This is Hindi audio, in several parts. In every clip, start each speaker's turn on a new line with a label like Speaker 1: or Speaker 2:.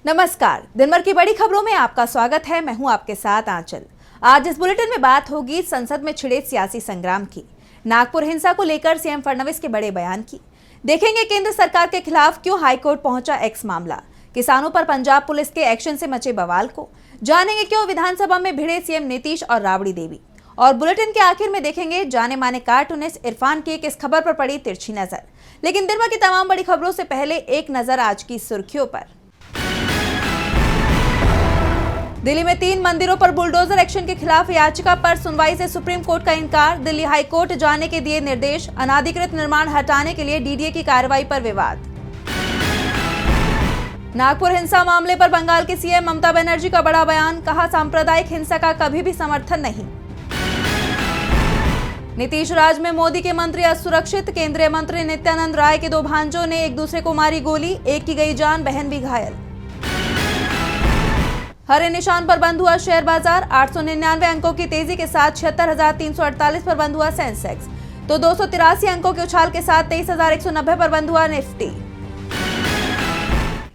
Speaker 1: नमस्कार, दिन भर की बड़ी खबरों में आपका स्वागत है। मैं हूं आपके साथ आंचल। आज इस बुलेटिन में बात होगी संसद में छिड़े सियासी संग्राम की, नागपुर हिंसा को लेकर सीएम फडणवीस के बड़े बयान की, देखेंगे केंद्र सरकार के खिलाफ क्यों हाईकोर्ट पहुंचा एक्स मामला, किसानों पर पंजाब पुलिस के एक्शन से मचे बवाल को, जानेंगे क्यों विधानसभा में भिड़े सीएम नीतीश और राबड़ी देवी, और बुलेटिन के आखिर में देखेंगे जाने माने कार्टूनिस्ट इरफान की किस खबर पर पड़ी तिरछी नजर। लेकिन दिन भर की तमाम बड़ी खबरों से पहले एक नजर आज की सुर्खियों पर। दिल्ली में 3 मंदिरों पर बुलडोजर एक्शन के खिलाफ याचिका पर सुनवाई से सुप्रीम कोर्ट का इंकार, दिल्ली हाई कोर्ट जाने के दिए निर्देश, अनाधिकृत निर्माण हटाने के लिए डीडीए की कार्रवाई पर विवाद। नागपुर हिंसा मामले पर बंगाल की सीएम ममता बनर्जी का बड़ा बयान, कहा सांप्रदायिक हिंसा का कभी भी समर्थन नहीं। नीतीश राज में मोदी के मंत्री असुरक्षित, केंद्रीय मंत्री नित्यानंद राय के 2 भांजों ने एक दूसरे को मारी गोली, एक की गई जान, बहन भी घायल। हरे निशान पर बंद हुआ शेयर बाजार, 899 अंकों की तेजी के साथ 76,348 पर बंद हुआ सेंसेक्स, तो 283 अंकों के उछाल के साथ 23,190 पर बंद हुआ निफ्टी।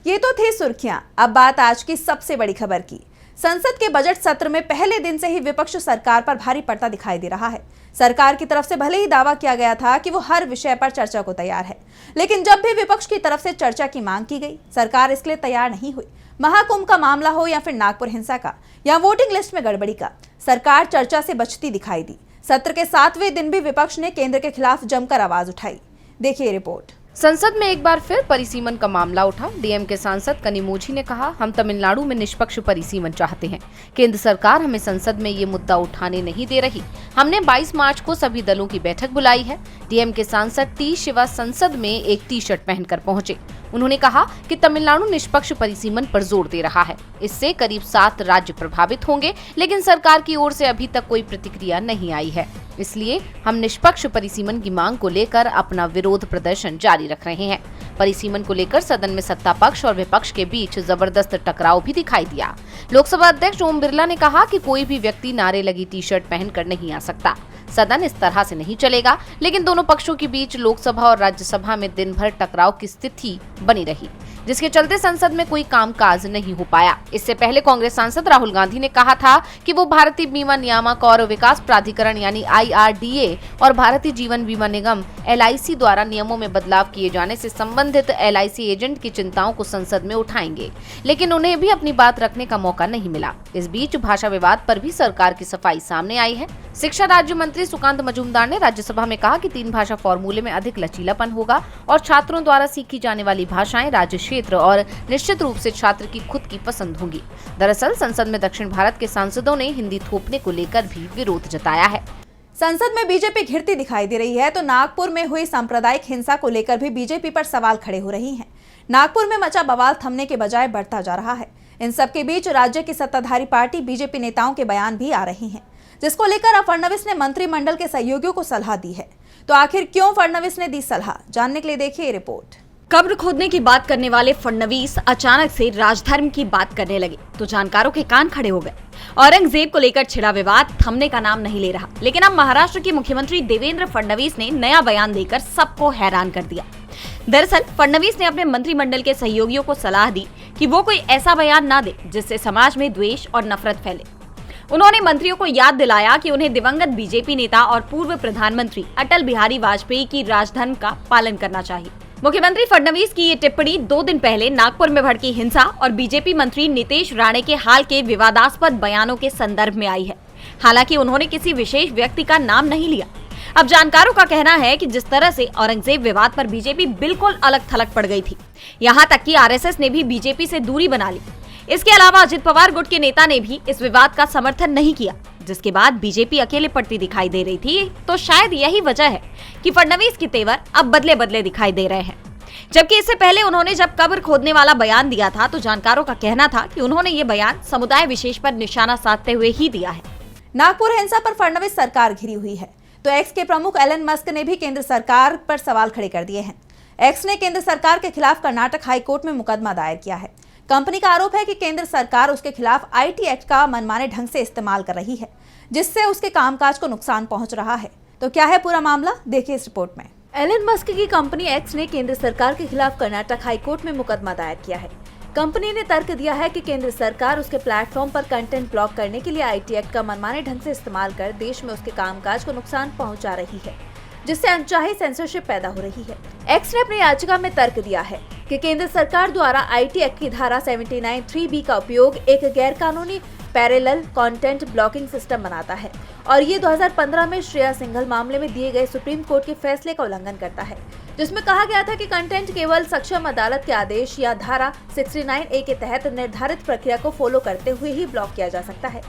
Speaker 1: ये तो थी सुर्खियां, अब बात आज की सबसे बड़ी खबर की। संसद के बजट सत्र में पहले दिन से ही विपक्ष सरकार पर भारी पड़ता दिखाई दे रहा है। सरकार की तरफ से भले ही दावा किया गया था कि वो हर विषय पर चर्चा को तैयार है, लेकिन जब भी विपक्ष की तरफ से चर्चा की मांग की गई, सरकार इसके लिए तैयार नहीं हुई। महाकुंभ का मामला हो या फिर नागपुर हिंसा का या वोटिंग लिस्ट में गड़बड़ी का, सरकार चर्चा से बचती दिखाई दी। सत्र के 7वें दिन भी विपक्ष ने केंद्र के खिलाफ जमकर आवाज उठाई। देखिए रिपोर्ट।
Speaker 2: संसद में एक बार फिर परिसीमन का मामला उठा। डीएम के सांसद कनिमोझी ने कहा, हम तमिलनाडु में निष्पक्ष परिसीमन चाहते हैं। केंद्र सरकार हमें संसद में ये मुद्दा उठाने नहीं दे रही। हमने 22 मार्च को सभी दलों की बैठक बुलाई है। डीएम के सांसद टी शिवा संसद में एक टी-शर्ट पहनकर पहुंचे। उन्होंने कहा कि तमिलनाडु निष्पक्ष परिसीमन पर जोर दे रहा है, इससे करीब 7 राज्य प्रभावित होंगे, लेकिन सरकार की ओर से अभी तक कोई प्रतिक्रिया नहीं आई है। इसलिए हम निष्पक्ष परिसीमन की मांग को लेकर अपना विरोध प्रदर्शन जारी रख रहे हैं। परिसीमन को लेकर सदन में सत्ता पक्ष और विपक्ष के बीच जबरदस्त टकराव भी दिखाई दिया। लोकसभा अध्यक्ष ओम बिरला ने कहा कि कोई भी व्यक्ति नारे लगी टी-शर्ट पहनकर नहीं आ सकता। सदन इस तरह से नहीं चलेगा, लेकिन दोनों पक्षों के बीच लोकसभा और राज्यसभा में दिन भर टकराव की स्थिति बनी रही, जिसके चलते संसद में कोई कामकाज नहीं हो पाया। इससे पहले कांग्रेस सांसद राहुल गांधी ने कहा था कि वो भारतीय बीमा नियामक और विकास प्राधिकरण यानी IRDA और भारतीय जीवन बीमा निगम LIC द्वारा नियमों में बदलाव किए जाने से संबंधित LIC एजेंट की चिंताओं को संसद में उठाएंगे, लेकिन उन्हें भी अपनी बात रखने का मौका नहीं मिला। इस बीच भाषा विवाद पर भी सरकार की सफाई सामने आई है। शिक्षा राज्य मंत्री सुकांत मजूमदार ने राज्यसभा में कहा कि 3 भाषा फॉर्मूले में अधिक लचीलापन होगा और छात्रों द्वारा सीखी जाने वाली भाषाएं राज्य क्षेत्र और निश्चित रूप से छात्र की खुद की पसंद होंगी। दरअसल संसद में दक्षिण भारत के सांसदों ने हिंदी थोपने को लेकर भी विरोध जताया है।
Speaker 1: संसद में बीजेपी घिरती दिखाई दे रही है, तो नागपुर में हुई सांप्रदायिक हिंसा को लेकर भी बीजेपी पर सवाल खड़े हो रही हैं। नागपुर में मचा बवाल थमने के बजाय बढ़ता जा रहा है। इन सबके बीच राज्य की सत्ताधारी पार्टी बीजेपी नेताओं के बयान भी आ रहे हैं, जिसको लेकर अब फडणवीस ने मंत्रिमंडल के सहयोगियों को सलाह दी है। तो आखिर क्यों फडणवीस ने दी सलाह, जानने के लिए देखिए रिपोर्ट।
Speaker 3: कब्र खोदने की बात करने वाले फडणवीस अचानक से राजधर्म की बात करने लगे तो जानकारों के कान खड़े हो गए। औरंगजेब को लेकर छिड़ा विवाद थमने का नाम नहीं ले रहा, लेकिन अब महाराष्ट्र के मुख्यमंत्री देवेंद्र फडणवीस ने नया बयान देकर सबको हैरान कर दिया। दरअसल फडणवीस ने अपने मंत्रिमंडल के सहयोगियों को सलाह दी कि वो कोई ऐसा बयान ना दे जिससे समाज में द्वेष और नफरत फैले। उन्होंने मंत्रियों को याद दिलाया कि उन्हें दिवंगत बीजेपी नेता और पूर्व प्रधानमंत्री अटल बिहारी वाजपेयी की राजधर्म का पालन करना चाहिए। मुख्यमंत्री फडणवीस की ये टिप्पणी 2 दिन पहले नागपुर में भड़की हिंसा और बीजेपी मंत्री नीतीश राणे के हाल के विवादास्पद बयानों के संदर्भ में आई है। हालांकि उन्होंने किसी विशेष व्यक्ति का नाम नहीं लिया। अब जानकारों का कहना है कि जिस तरह से औरंगजेब विवाद पर बीजेपी बिल्कुल अलग थलग पड़ गई थी, यहाँ तक कि RSS ने भी बीजेपी से दूरी बना ली। इसके अलावा अजित पवार गुट के नेता ने भी इस विवाद का समर्थन नहीं किया, जिसके बाद बीजेपी अकेले पड़ती दिखाई दे रही थी। तो शायद यही वजह है कि फडणवीस के तेवर अब बदले बदले दिखाई दे रहे हैं। जबकि इससे पहले उन्होंने जब कब्र खोदने वाला बयान दिया था तो जानकारों का कहना था कि उन्होंने ये बयान समुदाय विशेष पर निशाना साधते हुए ही दिया है।
Speaker 1: नागपुर हिंसा पर फडणवीस सरकार घिरी हुई है, तो एक्स के प्रमुख एलन मस्क ने भी केंद्र सरकार पर सवाल खड़े कर दिए हैं। एक्स ने केंद्र सरकार के खिलाफ कर्नाटक हाईकोर्ट में मुकदमा दायर किया है। कंपनी का आरोप है कि केंद्र सरकार उसके खिलाफ IT एक्ट का मनमाने ढंग से इस्तेमाल कर रही है, जिससे उसके कामकाज को नुकसान पहुंच रहा है। तो क्या है पूरा मामला, देखिए इस रिपोर्ट में। एलन मस्क की कंपनी एक्स ने केंद्र सरकार के खिलाफ कर्नाटक हाईकोर्ट में मुकदमा दायर किया है। कंपनी ने तर्क दिया है कि केंद्र सरकार उसके प्लेटफॉर्म पर कंटेंट ब्लॉक करने के लिए IT एक्ट का मनमाने ढंग से इस्तेमाल कर देश में उसके कामकाज को नुकसान पहुंचा रही है, जिससे अनचाही सेंसरशिप पैदा हो रही है। एक्स ने अपनी याचिका में तर्क दिया है कि केंद्र सरकार द्वारा IT एक्ट की धारा 79(3)(b) का उपयोग एक गैर कानूनी पैरेलल कंटेंट ब्लॉकिंग सिस्टम बनाता है और ये 2015 में श्रेया सिंघल मामले में दिए गए सुप्रीम कोर्ट के फैसले का उल्लंघन करता है, जिसमें कहा गया था कि कंटेंट केवल सक्षम अदालत के आदेश या धारा 69A के तहत निर्धारित प्रक्रिया को फॉलो करते हुए ही ब्लॉक किया जा सकता है।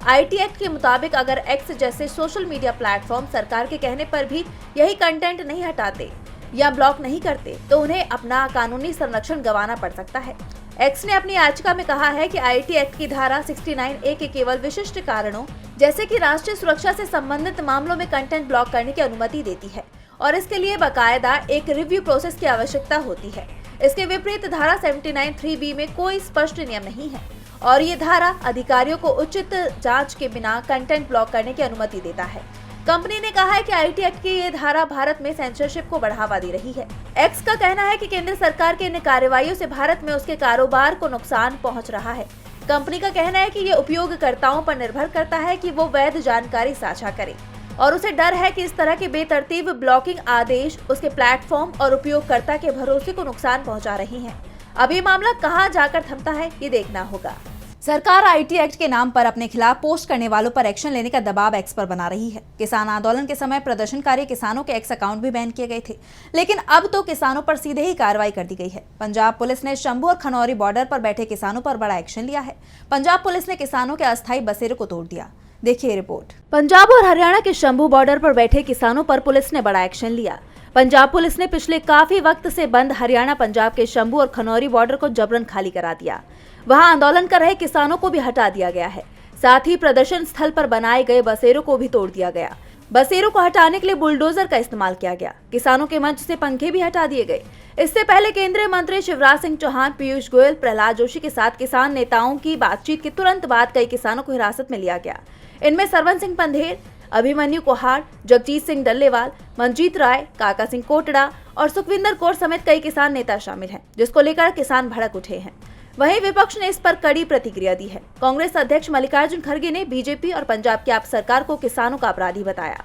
Speaker 1: IT एक्ट के मुताबिक अगर एक्स जैसे सोशल मीडिया प्लेटफॉर्म सरकार के कहने पर भी यही कंटेंट नहीं हटाते या ब्लॉक नहीं करते तो उन्हें अपना कानूनी संरक्षण गंवाना पड़ सकता है। एक्स ने अपनी याचिका में कहा है कि IT एक्ट की धारा 69A के केवल विशिष्ट कारणों जैसे कि राष्ट्रीय सुरक्षा से संबंधित मामलों में कंटेंट ब्लॉक करने की अनुमति देती है और इसके लिए बाकायदा एक रिव्यू प्रोसेस की आवश्यकता होती है। इसके विपरीत धारा 79(3)(b) में कोई स्पष्ट नियम नहीं है और ये धारा अधिकारियों को उचित जांच के बिना कंटेंट ब्लॉक करने की अनुमति देता है। कंपनी ने कहा है कि IT एक्ट की ये धारा भारत में सेंसरशिप को बढ़ावा दे रही है। एक्स का कहना है कि केंद्र सरकार के इन कार्रवाइयों से भारत में उसके कारोबार को नुकसान पहुंच रहा है। कंपनी का कहना है कि ये उपयोगकर्ताओं पर निर्भर करता है कि वो वैध जानकारी साझा करें और उसे डर है कि इस तरह के बेतरतीब ब्लॉकिंग आदेश उसके प्लेटफॉर्म और उपयोगकर्ता के भरोसे को नुकसान पहुंचा रहे हैं। अब ये मामला कहां जाकर थमता है, ये देखना होगा। सरकार IT एक्ट के नाम पर अपने खिलाफ पोस्ट करने वालों पर एक्शन लेने का दबाव एक्स पर बना रही है। किसान आंदोलन के समय प्रदर्शनकारी किसानों के एक्स अकाउंट भी बैन किए गए थे, लेकिन अब तो किसानों पर सीधे ही कार्रवाई कर दी गई है। पंजाब पुलिस ने शंभू और खनौरी बॉर्डर पर बैठे किसानों पर बड़ा एक्शन लिया है। पंजाब पुलिस ने किसानों के अस्थायी बसेरे को तोड़ दिया। देखिए रिपोर्ट। पंजाब और हरियाणा के शंभू बॉर्डर पर बैठे किसानों पर पुलिस ने बड़ा एक्शन लिया। पंजाब पुलिस ने पिछले काफी वक्त से बंद हरियाणा पंजाब के शंभू और खनौरी बॉर्डर को जबरन खाली करा दिया। वहां आंदोलन कर रहे किसानों को भी हटा दिया गया है। साथ ही प्रदर्शन स्थल पर बनाए गए बसेरों को भी तोड़ दिया गया। बसेरों को हटाने के लिए बुलडोजर का इस्तेमाल किया गया। किसानों के मंच से पंखे भी हटा दिए गए। इससे पहले केंद्रीय मंत्री शिवराज सिंह चौहान, पीयूष गोयल, प्रहलाद जोशी के साथ किसान नेताओं की बातचीत के तुरंत बाद कई किसानों को हिरासत में लिया गया। इनमें सरवन सिंह पंधेर, अभिमन्यु कोहाड़, जगजीत सिंह डल्लेवाल, मंजीत राय, काका सिंह कोटड़ा और सुखविंदर कौर समेत कई किसान नेता शामिल हैं, जिसको लेकर किसान भड़क उठे हैं। वहीं विपक्ष ने इस पर कड़ी प्रतिक्रिया दी है। कांग्रेस अध्यक्ष मल्लिकार्जुन खड़गे ने बीजेपी और पंजाब की आप सरकार को किसानों का अपराधी बताया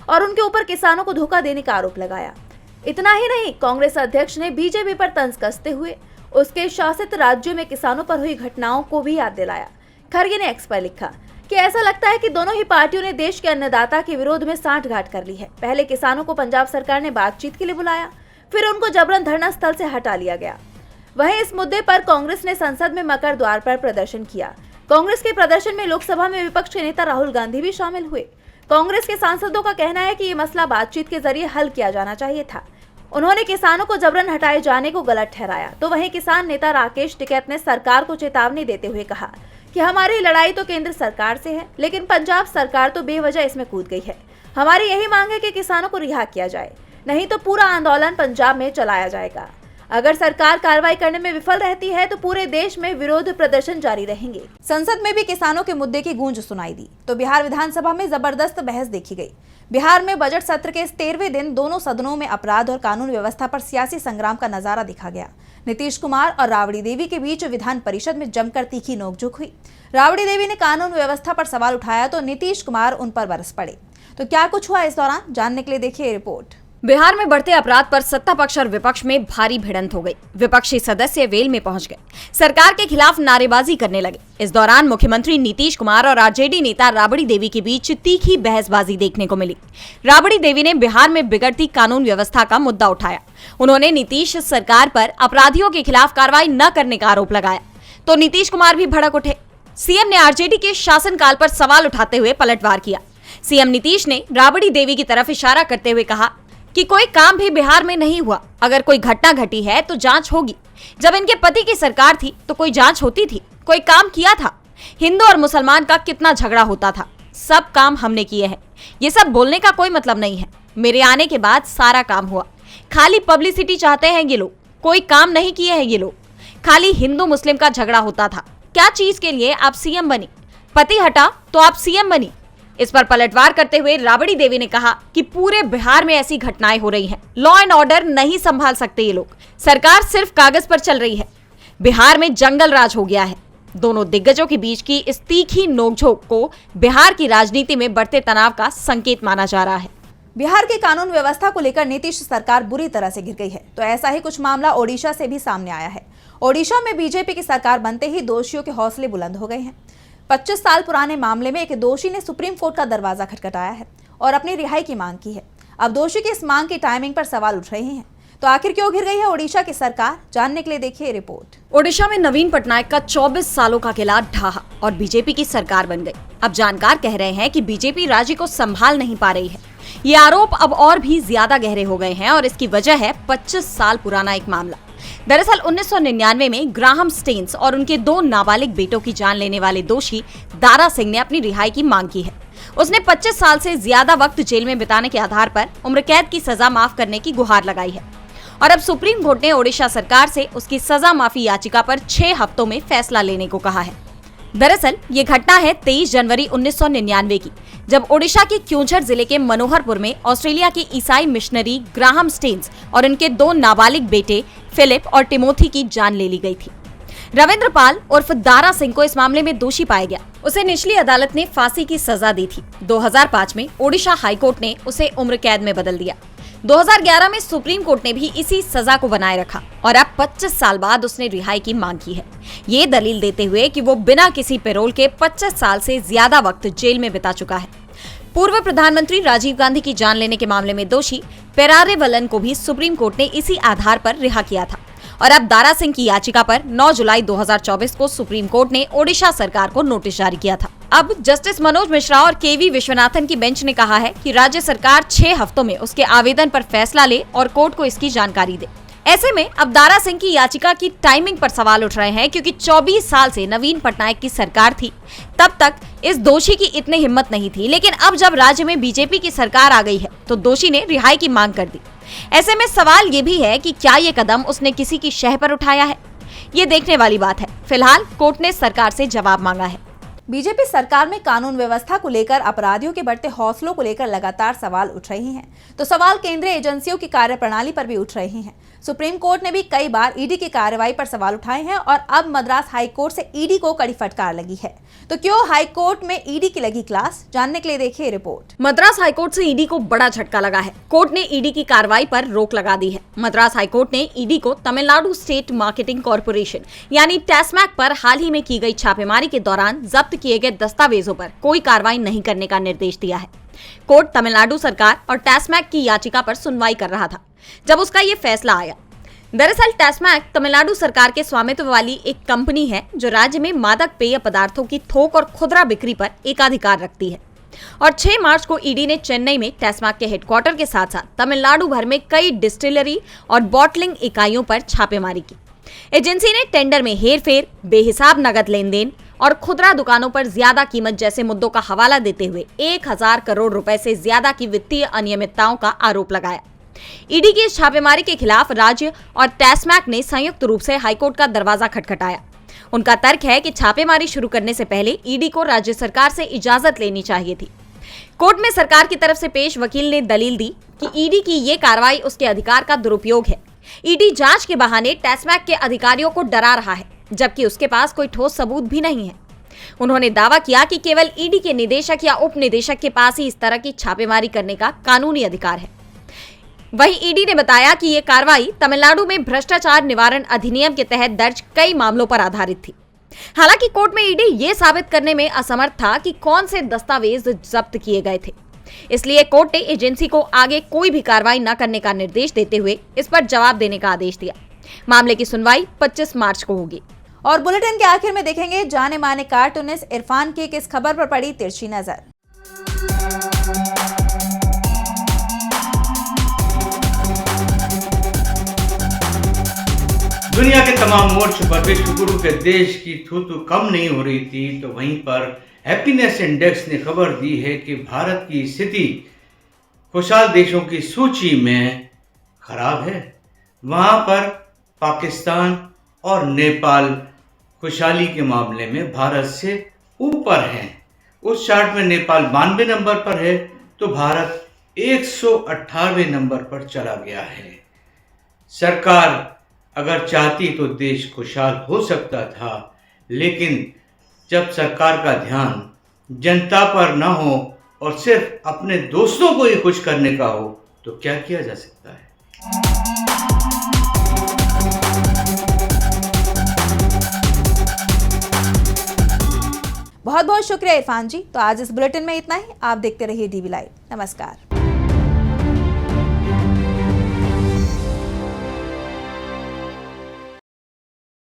Speaker 1: और उनके ऊपर किसानों को धोखा देने का आरोप लगाया। इतना ही नहीं, कांग्रेस अध्यक्ष ने बीजेपी पर तंज कसते हुए उसके शासित राज्यों में किसानों पर हुई घटनाओं को भी याद दिलाया। खड़गे ने एक्स पर लिखा कि ऐसा लगता है कि दोनों ही पार्टियों ने देश के अन्नदाता के विरोध में सांठगांठ कर ली है। पहले किसानों को पंजाब सरकार ने बातचीत के लिए बुलाया, फिर उनको जबरन धरना स्थल से हटा लिया गया। वहीं इस मुद्दे पर कांग्रेस ने संसद में मकर द्वार पर प्रदर्शन किया। कांग्रेस के प्रदर्शन में लोकसभा में विपक्ष के नेता राहुल गांधी भी शामिल हुए। कांग्रेस के सांसदों का कहना है कि ये मसला बातचीत के जरिए हल किया जाना चाहिए था। उन्होंने किसानों को जबरन हटाए जाने को गलत ठहराया। तो वहीं किसान नेता राकेश टिकैत ने सरकार को चेतावनी देते हुए कहा कि हमारी लड़ाई तो केंद्र सरकार से है, लेकिन पंजाब सरकार तो बेवजह इसमें कूद गई है। हमारी यही मांग है कि किसानों को रिहा किया जाए, नहीं तो पूरा आंदोलन पंजाब में चलाया जाएगा। अगर सरकार कार्रवाई करने में विफल रहती है तो पूरे देश में विरोध प्रदर्शन जारी रहेंगे। संसद में भी किसानों के मुद्दे की गूंज सुनाई दी तो बिहार विधानसभा में जबरदस्त बहस देखी गई। बिहार में बजट सत्र के इस 13वें दिन दोनों सदनों में अपराध और कानून व्यवस्था पर सियासी संग्राम का नजारा दिखा गया। नीतीश कुमार और राबड़ी देवी के बीच विधान परिषद में जमकर तीखी नोकझोंक हुई। राबड़ी देवी ने कानून व्यवस्था पर सवाल उठाया तो नीतीश कुमार उन पर बरस पड़े। तो क्या कुछ हुआ इस दौरान, जानने के लिए देखिए रिपोर्ट।
Speaker 3: बिहार में बढ़ते अपराध पर सत्ता पक्ष और विपक्ष में भारी भिड़ंत हो गई। विपक्षी सदस्य वेल में पहुंच गए, सरकार के खिलाफ नारेबाजी करने लगे। इस दौरान मुख्यमंत्री नीतीश कुमार और आरजेडी नेता राबड़ी देवी के बीच तीखी बहसबाजी देखने को मिली। राबड़ी देवी ने बिहार में बिगड़ती कानून व्यवस्था का मुद्दा उठाया। उन्होंने नीतीश सरकार पर अपराधियों के खिलाफ कार्रवाई न करने का आरोप लगाया तो नीतीश कुमार भी भड़क उठे। सीएम ने आरजेडी के शासनकाल पर सवाल उठाते हुए पलटवार किया। सीएम नीतीश ने राबड़ी देवी की तरफ इशारा करते हुए कहा कि कोई काम भी बिहार में नहीं हुआ। अगर कोई घटना घटी है तो जांच होगी। जब इनके पति की सरकार थी तो कोई जांच होती थी, कोई काम किया था? हिंदू और मुसलमान का कितना झगड़ा होता था, सब काम हमने किए हैं। ये सब बोलने का कोई मतलब नहीं है। मेरे आने के बाद सारा काम हुआ। खाली पब्लिसिटी चाहते हैं ये लोग, कोई काम नहीं किए हैं ये लोग। खाली हिंदू मुस्लिम का झगड़ा होता था। क्या चीज के लिए आप सीएम बनी? पति हटा तो आप सीएम बनी। इस पर पलटवार करते हुए राबड़ी देवी ने कहा कि पूरे बिहार में ऐसी घटनाएं हो रही हैं। लॉ एंड ऑर्डर नहीं संभाल सकते ये लोग। सरकार सिर्फ कागज पर चल रही है। बिहार में जंगल राज हो गया है। दोनों दिग्गजों के बीच की इस तीखी नोकझोंक को बिहार की राजनीति में बढ़ते तनाव का संकेत माना जा रहा है।
Speaker 1: बिहार की कानून व्यवस्था को लेकर नीतीश सरकार बुरी तरह से घिर गई है। तो ऐसा ही कुछ मामला ओडिशा से भी सामने आया है। ओडिशा में बीजेपी की सरकार बनते ही दोषियों के हौसले बुलंद हो गए हैं। 25 साल पुराने मामले में एक दोषी ने सुप्रीम कोर्ट का दरवाजा खटखटाया है और अपनी रिहाई की मांग की है। अब दोषी की इस मांग की टाइमिंग पर सवाल उठ रहे हैं। तो आखिर क्यों घिर गई है ओडिशा की सरकार, जानने के लिए देखिए रिपोर्ट।
Speaker 3: ओडिशा में नवीन पटनायक का 24 सालों का किला ढहा और बीजेपी की सरकार बन गई। अब जानकार कह रहे हैं कि बीजेपी राज्य को संभाल नहीं पा रही है। ये आरोप अब और भी ज्यादा गहरे हो गए हैं और इसकी वजह है 25 साल पुराना एक मामला। दरअसल 1999 में ग्राहम स्टेन्स और उनके 2 नाबालिग बेटों की जान लेने वाले दोषी दारा सिंह ने अपनी रिहाई की मांग की है। उसने 25 साल से ज्यादा वक्त जेल में बिताने के आधार पर उम्र कैद की सजा माफ करने की गुहार लगाई है और अब सुप्रीम कोर्ट ने ओडिशा सरकार से उसकी सजा माफी याचिका पर 6 हफ्तों में फैसला लेने को कहा है। दरअसल ये घटना है 23 जनवरी 1999 की, जब ओडिशा के क्योंझर जिले के मनोहरपुर में ऑस्ट्रेलिया के ईसाई मिशनरी ग्राहम स्टेन्स और उनके 2 नाबालिग बेटे फिलिप और टिमोथी की जान ले ली गई थी। रविंद्र पाल उर्फ दारा सिंह को इस मामले में दोषी पाया गया। उसे निचली अदालत ने फांसी की सजा दी थी। 2005 में ओडिशा हाईकोर्ट ने उसे उम्र कैद में बदल दिया। 2011 में सुप्रीम कोर्ट ने भी इसी सजा को बनाए रखा और अब 25 साल बाद उसने रिहाई की मांग की है, ये दलील देते हुए कि वो बिना किसी पैरोल के 25 साल से ज्यादा वक्त जेल में बिता चुका है। पूर्व प्रधानमंत्री राजीव गांधी की जान लेने के मामले में दोषी पेरारेवलन को भी सुप्रीम कोर्ट ने इसी आधार पर रिहा किया था और अब दारा सिंह की याचिका पर 9 जुलाई 2024 को सुप्रीम कोर्ट ने ओडिशा सरकार को नोटिस जारी किया था। अब जस्टिस मनोज मिश्रा और केवी विश्वनाथन की बेंच ने कहा है कि राज्य सरकार 6 हफ्तों में उसके आवेदन पर फैसला ले और कोर्ट को इसकी जानकारी दे। ऐसे में अब दारा सिंह की याचिका की टाइमिंग पर सवाल उठ रहे हैं, क्योंकि 24 साल से नवीन पटनायक की सरकार थी, तब तक इस दोषी की इतनी हिम्मत नहीं थी। लेकिन अब जब राज्य में बीजेपी की सरकार आ गई है तो दोषी ने रिहाई की मांग कर दी। ऐसे में सवाल ये भी है कि क्या ये कदम उसने किसी की शह पर उठाया है, ये देखने वाली बात है। फिलहाल कोर्ट ने सरकार से जवाब मांगा है।
Speaker 1: बीजेपी सरकार में कानून व्यवस्था को लेकर अपराधियों के बढ़ते हौसलों को लेकर लगातार सवाल उठ रहे हैं। तो सवाल केंद्रीय एजेंसियों की कार्यप्रणाली पर भी उठ रहे हैं। सुप्रीम कोर्ट ने भी कई बार ईडी की कार्रवाई पर सवाल उठाए हैं और अब मद्रास हाई कोर्ट से ईडी को कड़ी फटकार लगी है। तो क्यों हाई कोर्ट में ईडी की लगी क्लास, जानने के लिए देखिए रिपोर्ट।
Speaker 3: मद्रास हाई कोर्ट से ईडी को बड़ा झटका लगा है। कोर्ट ने ईडी की कार्रवाई पर रोक लगा दी है। मद्रास हाई कोर्ट ने ईडी को तमिलनाडु स्टेट मार्केटिंग कॉर्पोरेशन यानी टैस्मैक पर हाल ही में की गई छापेमारी के दौरान जब्त किए गए दस्तावेजों पर कोई कार्रवाई नहीं करने का निर्देश दिया है। कोर्ट तमिलनाडु सरकार और टैस्मैक की याचिका पर सुनवाई कर रहा था जब उसका ये फैसला आया। दरअसल टैस्मैक तमिलनाडु सरकार के स्वामित्व वाली एक कंपनी है जो राज्य में मादक पेय पदार्थों की थोक और खुदरा बिक्री पर एकाधिकार रखती है और 6 मार्च को ईडी ने चेन्नई में टैस्मैक के हेडक्वार्टर के साथ साथ तमिलनाडु भर में कई डिस्टिलरी और बॉटलिंग इकाइयों पर छापेमारी की। एजेंसी ने टेंडर में हेरफेर, बेहिसाब नगद लेन देन और खुदरा दुकानों पर ज्यादा कीमत जैसे मुद्दों का हवाला देते हुए 1000 करोड़ रुपए से ज्यादा की वित्तीय अनियमितताओं का आरोप लगाया। ईडी की इस छापेमारी के खिलाफ राज्य और टैस्मैक ने संयुक्त रूप से हाईकोर्ट का दरवाजा खटखटाया। उनका तर्क है कि छापेमारी शुरू करने से पहले ईडी को राज्य सरकार से इजाजत लेनी चाहिए थी। कोर्ट में सरकार की तरफ से पेश वकील ने दलील दी कि ईडी की ये कार्रवाई उसके अधिकार का दुरुपयोग है। ईडी जांच के बहाने टैस्मैक के अधिकारियों को डरा रहा है, जबकि उसके पास कोई ठोस सबूत भी नहीं है। उन्होंने दावा किया कि केवल ईडी के निदेशक या उप निदेशक के पास ही इस तरह की छापेमारी करने का कानूनी अधिकार है। वहीं ईडी ने बताया कि ये कार्रवाई तमिलनाडु में भ्रष्टाचार निवारण अधिनियम के तहत दर्ज कई मामलों पर आधारित थी। हालांकि कोर्ट में ईडी ये साबित करने में असमर्थ था कि कौन से दस्तावेज जब्त किए गए थे। इसलिए कोर्ट ने एजेंसी को आगे कोई भी कार्रवाई न करने का निर्देश देते हुए इस पर जवाब देने का आदेश दिया। मामले की सुनवाई 25 मार्च को होगी।
Speaker 1: और बुलेटिन के आखिर में देखेंगे जाने माने कार्टूनिस्ट इरफान की किस खबर पर पड़ी तिरछी नजर।
Speaker 4: दुनिया के तमाम मोर्चों पर विश्व गुरु के देश की थू कम नहीं हो रही थी, तो वहीं पर हैप्पीनेस इंडेक्स ने खबर दी है कि भारत की स्थिति खुशहाल देशों की सूची में खराब है। वहां पर पाकिस्तान और नेपाल खुशहाली के मामले में भारत से ऊपर हैं। उस चार्ट में नेपाल 92 नंबर पर है तो भारत 118वें नंबर पर चला गया है। सरकार अगर चाहती तो देश खुशहाल हो सकता था, लेकिन जब सरकार का ध्यान जनता पर न हो और सिर्फ अपने दोस्तों को ही खुश करने का हो, तो क्या किया जा सकता है।
Speaker 1: बहुत बहुत शुक्रिया इरफान जी। तो आज इस बुलेटिन में इतना ही। आप देखते रहिए डीवी लाइव। नमस्कार।